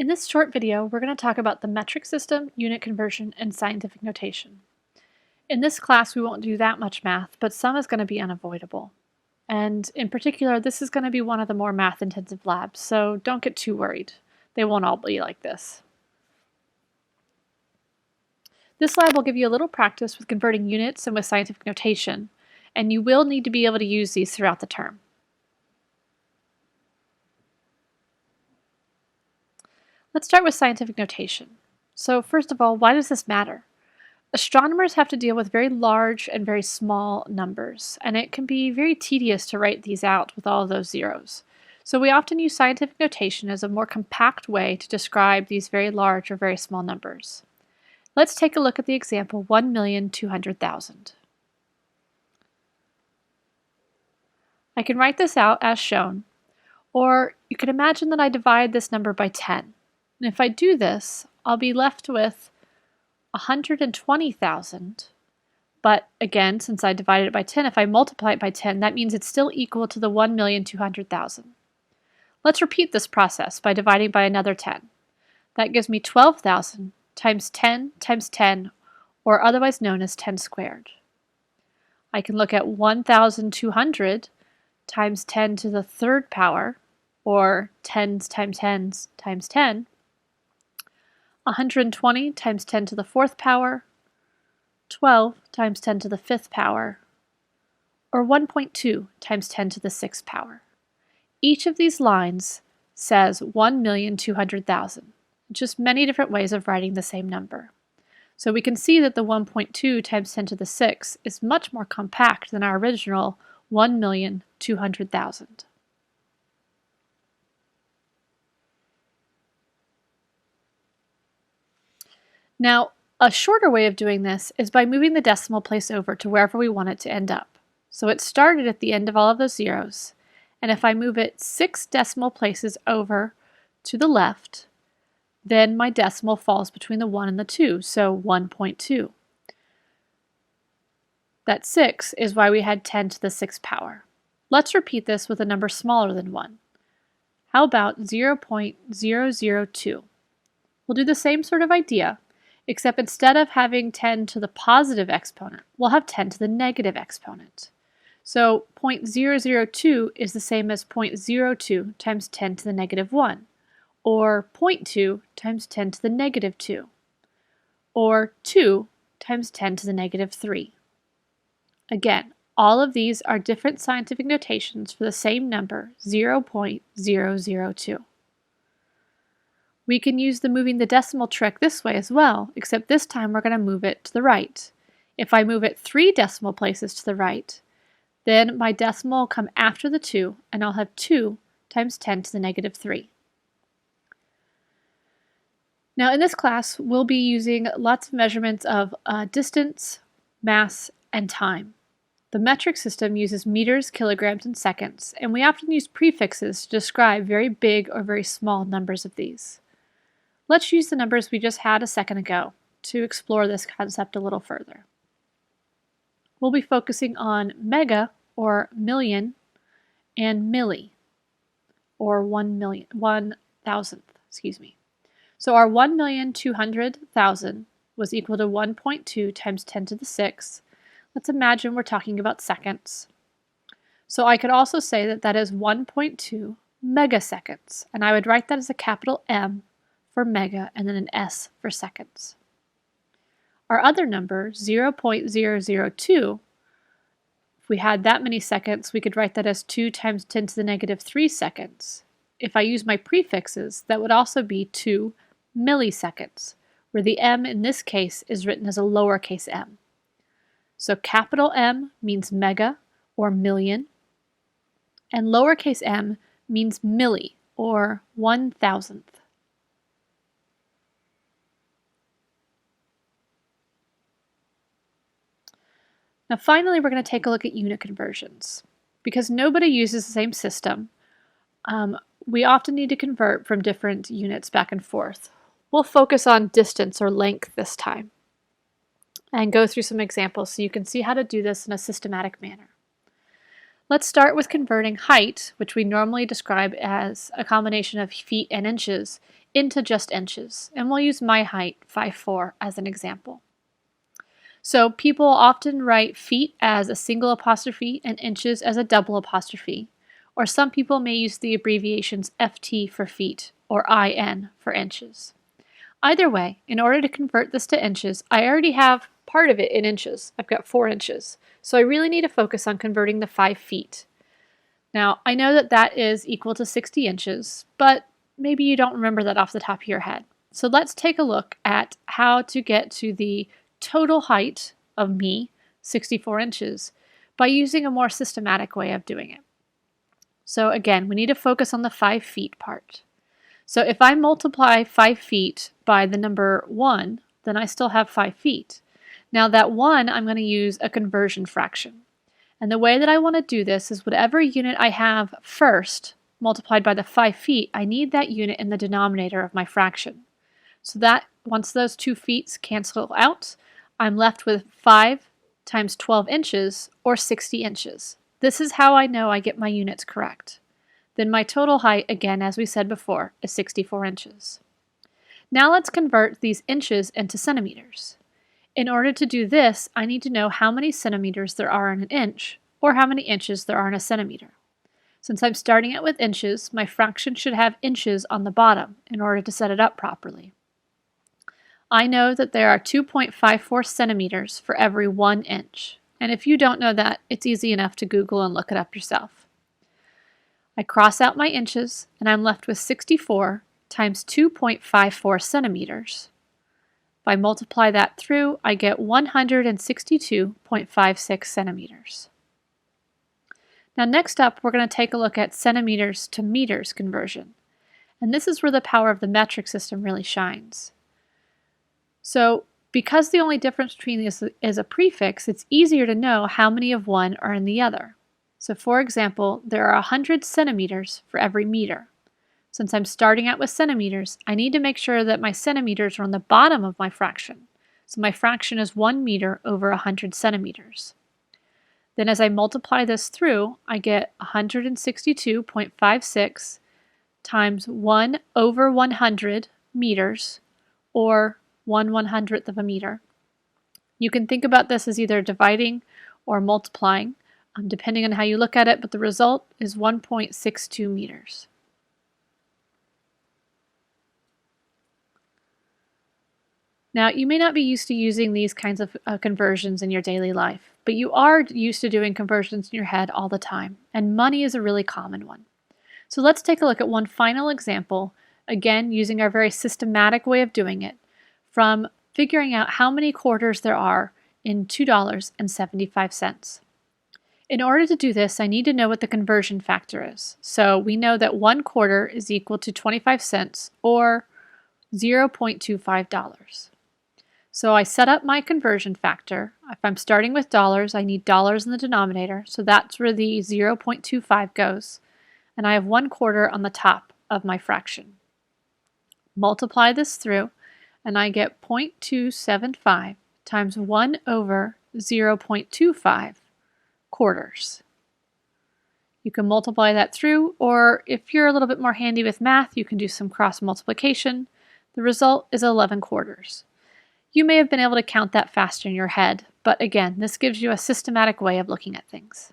In this short video, we're going to talk about the metric system, unit conversion, and scientific notation. In this class, we won't do that much math, but some is going to be unavoidable. And in particular, this is going to be one of the more math-intensive labs, so don't get too worried. They won't all be like this. This lab will give you a little practice with converting units and with scientific notation, and you will need to be able to use these throughout the term. Let's start with scientific notation. So first of all, why does this matter? Astronomers have to deal with very large and very small numbers, and it can be very tedious to write these out with all of those zeros. So we often use scientific notation as a more compact way to describe these very large or very small numbers. Let's take a look at the example 1,200,000. I can write this out as shown, or you can imagine that I divide this number by 10. And if I do this, I'll be left with 120,000. But again, since I divided it by 10, if I multiply it by 10, that means it's still equal to the 1,200,000. Let's repeat this process by dividing by another 10. That gives me 12,000 times 10 times 10, or otherwise known as 10 squared. I can look at 1,200 times 10 to the third power, or 10s times 10s times 10, 120 times 10 to the fourth power, 12 times 10 to the fifth power, or 1.2 times 10 to the sixth power. Each of these lines says 1,200,000, just many different ways of writing the same number. So we can see that the 1.2 times 10 to the 6 is much more compact than our original 1,200,000. Now, a shorter way of doing this is by moving the decimal place over to wherever we want it to end up. So it started at the end of all of those zeros, and if I move it 6 decimal places over to the left, then my decimal falls between the 1 and the 2, so 1.2. That 6 is why we had 10 to the 6th power. Let's repeat this with a number smaller than 1. How about 0.002? We'll do the same sort of idea, except instead of having 10 to the positive exponent, we'll have 10 to the negative exponent. So 0.002 is the same as 0.02 times 10 to the negative 1, or 0.2 times 10 to the negative 2, or 2 times 10 to the negative 3. Again, all of these are different scientific notations for the same number, 0.002. We can use the moving the decimal trick this way as well, except this time we're going to move it to the right. If I move it 3 decimal places to the right, then my decimal will come after the 2, and I'll have 2 times 10 to the negative 3. Now in this class, we'll be using lots of measurements of distance, mass, and time. The metric system uses meters, kilograms, and seconds, and we often use prefixes to describe very big or very small numbers of these. Let's use the numbers we just had a second ago to explore this concept a little further. We'll be focusing on mega, or million, and milli, or 1,000,000, So our 1,200,000 was equal to 1.2 times 10 to the 6. Let's imagine we're talking about seconds. So I could also say that that is 1.2 megaseconds, and I would write that as a capital M for mega and then an S for seconds. Our other number, 0.002, if we had that many seconds, we could write that as 2 times 10 to the negative 3 seconds. If I use my prefixes, that would also be 2 milliseconds, where the M in this case is written as a lowercase m. So capital M means mega, or million, and lowercase m means milli, or 1,000th. Now finally, we're going to take a look at unit conversions. Because nobody uses the same system, we often need to convert from different units back and forth. We'll focus on distance or length this time and go through some examples so you can see how to do this in a systematic manner. Let's start with converting height, which we normally describe as a combination of feet and inches, into just inches, and we'll use my height, 5'4", as an example. So people often write feet as a single apostrophe and inches as a double apostrophe, or some people may use the abbreviations FT for feet or IN for inches. Either way, in order to convert this to inches, I already have part of it in inches. I've got 4 inches. So I really need to focus on converting the 5 feet. Now, I know that that is equal to 60 inches, but maybe you don't remember that off the top of your head. So let's take a look at how to get to the total height of me, 64 inches, by using a more systematic way of doing it. So again, we need to focus on the 5 feet part. So if I multiply 5 feet by the number 1, then I still have 5 feet. Now that 1, I'm going to use a conversion fraction. And the way that I want to do this is whatever unit I have first, multiplied by the 5 feet, I need that unit in the denominator of my fraction. So that once those 2 feet cancel out, I'm left with 5 times 12 inches, or 60 inches. This is how I know I get my units correct. Then my total height, again, as we said before, is 64 inches. Now let's convert these inches into centimeters. In order to do this, I need to know how many centimeters there are in an inch, or how many inches there are in a centimeter. Since I'm starting it with inches, my fraction should have inches on the bottom in order to set it up properly. I know that there are 2.54 centimeters for every 1 inch. And if you don't know that, it's easy enough to Google and look it up yourself. I cross out my inches, and I'm left with 64 times 2.54 centimeters. If I multiply that through, I get 162.56 centimeters. Now next up, we're going to take a look at centimeters to meters conversion. And this is where the power of the metric system really shines. So because the only difference between these is a prefix, it's easier to know how many of one are in the other. So for example, there are 100 centimeters for every meter. Since I'm starting out with centimeters, I need to make sure that my centimeters are on the bottom of my fraction. So my fraction is 1 meter over 100 centimeters. Then as I multiply this through, I get 162.56 times 1 over 100 meters, or 1/100th of a meter. You can think about this as either dividing or multiplying, depending on how you look at it, but the result is 1.62 meters. Now, you may not be used to using these kinds of conversions in your daily life, but you are used to doing conversions in your head all the time, and money is a really common one. So let's take a look at one final example, again using our very systematic way of doing it, from figuring out how many quarters there are in $2.75. In order to do this, I need to know what the conversion factor is. So we know that 1 quarter is equal to 25 cents, or $0.25. So I set up my conversion factor. If I'm starting with dollars, I need dollars in the denominator, so that's where the 0.25 goes. And I have 1 quarter on the top of my fraction. Multiply this through, and I get 0.275 times 1 over 0.25 quarters. You can multiply that through, or if you're a little bit more handy with math, you can do some cross multiplication. The result is 11 quarters. You may have been able to count that faster in your head, but again, this gives you a systematic way of looking at things.